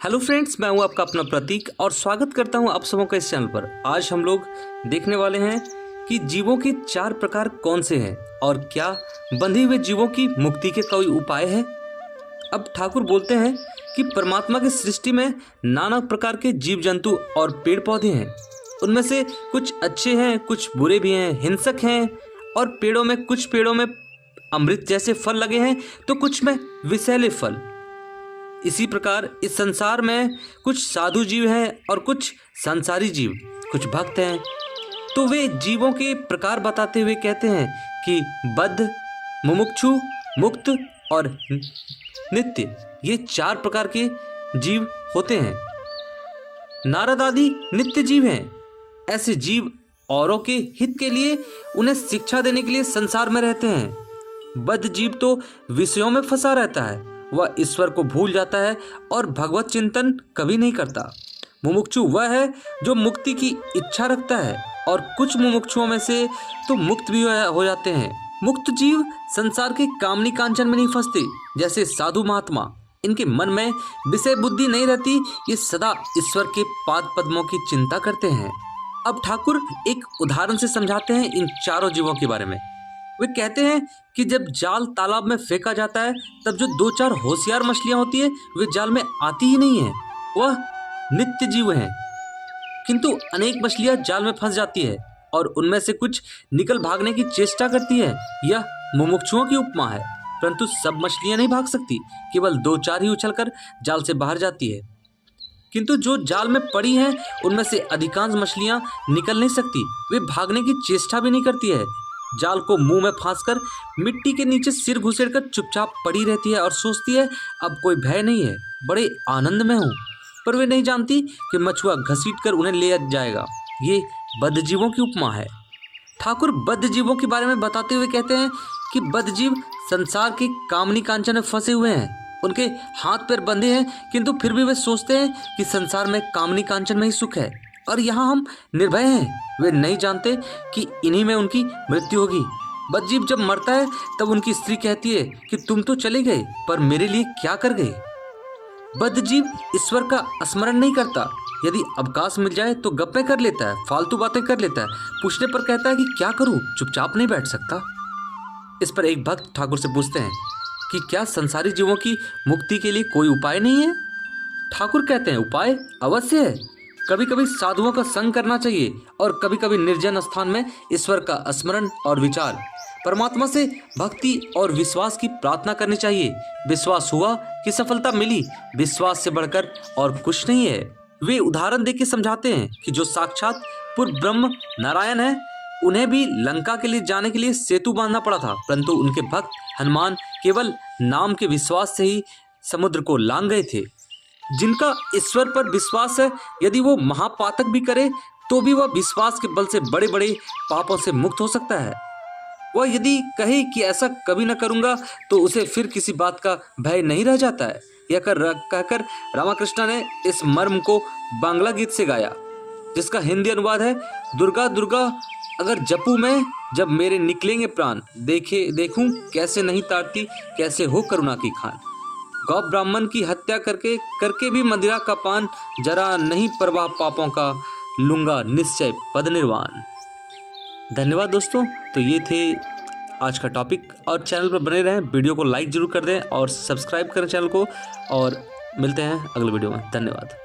Hello friends, मैं हूं आपका अपना प्रतीक और स्वागत करता हूं आप सबों का इस चैनल पर। आज हम लोग देखने वाले हैं कि जीवों के 4 प्रकार कौन से हैं और क्या बंधे हुए जीवों की मुक्ति के कोई उपाय है। अब ठाकुर बोलते हैं कि परमात्मा की सृष्टि में नाना प्रकार के जीव जंतु और पेड़ पौधे हैं। उनमें से कुछ अच्छे हैं, कुछ बुरे भी हैं, हिंसक हैं, और कुछ पेड़ों में अमृत जैसे फल लगे हैं तो कुछ में विषैले फल। इसी प्रकार इस संसार में कुछ साधु जीव हैं और कुछ संसारी जीव, कुछ भक्त हैं। तो वे जीवों के प्रकार बताते हुए कहते हैं कि बद्ध, मुमुक्षु, मुक्त और नित्य, ये 4 प्रकार के जीव होते हैं। नारद आदि नित्य जीव हैं। ऐसे जीव औरों के हित के लिए, उन्हें शिक्षा देने के लिए संसार में रहते हैं। बद्ध जीव तो विषयों में फंसा रहता है, वह ईश्वर को भूल जाता है और भगवत चिंतन कभी नहीं करता। मुमुक्षु वह है जो मुक्ति की इच्छा रखता है, और कुछ मुमुक्षुओं में से तो मुक्त भी हो जाते हैं। मुक्त जीव संसार के कामनी कांचन में नहीं फंसते, जैसे साधु महात्मा। इनके मन में विषय बुद्धि नहीं रहती, ये सदा ईश्वर के पाद पद्मों की चिंता करते हैं। अब ठाकुर एक उदाहरण से समझाते हैं इन चारों जीवों के बारे में। वे कहते हैं कि जब जाल तालाब में फेंका जाता है, तब जो 2-4 होशियार मछलियां होती है वे जाल में आती ही नहीं है। वह नित्य जीव हैं, किंतु अनेक मछलियां जाल में फंस जाती है और उनमें से कुछ निकल भागने की चेष्टा करती है। यह मुमुक्षुओं की उपमा है, परंतु सब मछलियां नहीं भाग सकती, केवल 2-4 ही उछलकर जाल से बाहर जाती है। किंतु जो जाल में पड़ी हैं, उनमें से अधिकांश मछलियां निकल नहीं सकती, वे भागने की चेष्टा भी नहीं करती है। जाल को मुंह में फांसकर मिट्टी के नीचे सिर घुसेड़कर चुपचाप पड़ी रहती है और सोचती है अब कोई भय नहीं है, बड़े आनंद में हूँ। पर वे नहीं जानती कि मछुआ घसीट कर उन्हें ले जाएगा। ये बद्ध जीवों की उपमा है। ठाकुर बद्ध जीवों के बारे में बताते हुए कहते हैं कि बद्ध जीव संसार के कामनी कांचन में फंसे हुए हैं। उनके हाथ पैर बंधे हैं, किंतु फिर भी वे सोचते हैं कि संसार में कामनी कांचन में ही सुख है और यहाँ हम निर्भय हैं। वे नहीं जानते कि इन्हीं में उनकी मृत्यु होगी। बद्ध जब मरता है तब उनकी स्त्री कहती है कि तुम तो चले गए, पर मेरे लिए क्या कर गए। बद्ध जीव ईश्वर का स्मरण नहीं करता। यदि अवकाश मिल जाए तो गप्पे कर लेता है, फालतू बातें कर लेता है। पूछने पर कहता है कि क्या करूं, चुपचाप नहीं बैठ सकता। इस पर एक भक्त ठाकुर से पूछते हैं कि क्या संसारी जीवों की मुक्ति के लिए कोई उपाय नहीं है। ठाकुर कहते हैं उपाय अवश्य है। कभी कभी साधुओं का संग करना चाहिए और कभी कभी निर्जन स्थान में ईश्वर का स्मरण और विचार, परमात्मा से भक्ति और विश्वास की प्रार्थना करनी चाहिए। विश्वास हुआ कि सफलता मिली, विश्वास से बढ़कर और कुछ नहीं है। वे उदाहरण देके समझाते हैं कि जो साक्षात पूर्ण ब्रह्म नारायण है, उन्हें भी लंका के लिए जाने के लिए सेतु बांधना पड़ा था, परंतु उनके भक्त हनुमान केवल नाम के विश्वास से ही समुद्र को लांघ गए थे। जिनका ईश्वर पर विश्वास है, यदि वो महापातक भी करे तो भी वह विश्वास के बल से बड़े बड़े पापों से मुक्त हो सकता है। वह यदि कहे कि ऐसा कभी न करूंगा तो उसे फिर किसी बात का भय नहीं रह जाता है। यह कहकर रामकृष्ण ने इस मर्म को बांग्ला गीत से गाया, जिसका हिंदी अनुवाद है, दुर्गा दुर्गा अगर जपू मैं, जब मेरे निकलेंगे प्राण, देखूं कैसे नहीं तारती, कैसे हो करुणा की खान। गौ ब्राह्मण की हत्या करके भी मदिरा का पान, जरा नहीं परवाह पापों का, लूंगा निश्चय पद निर्वाण। धन्यवाद दोस्तों। तो ये थे आज का टॉपिक, और चैनल पर बने रहें, वीडियो को लाइक जरूर कर दें और सब्सक्राइब करें चैनल को, और मिलते हैं अगले वीडियो में। धन्यवाद।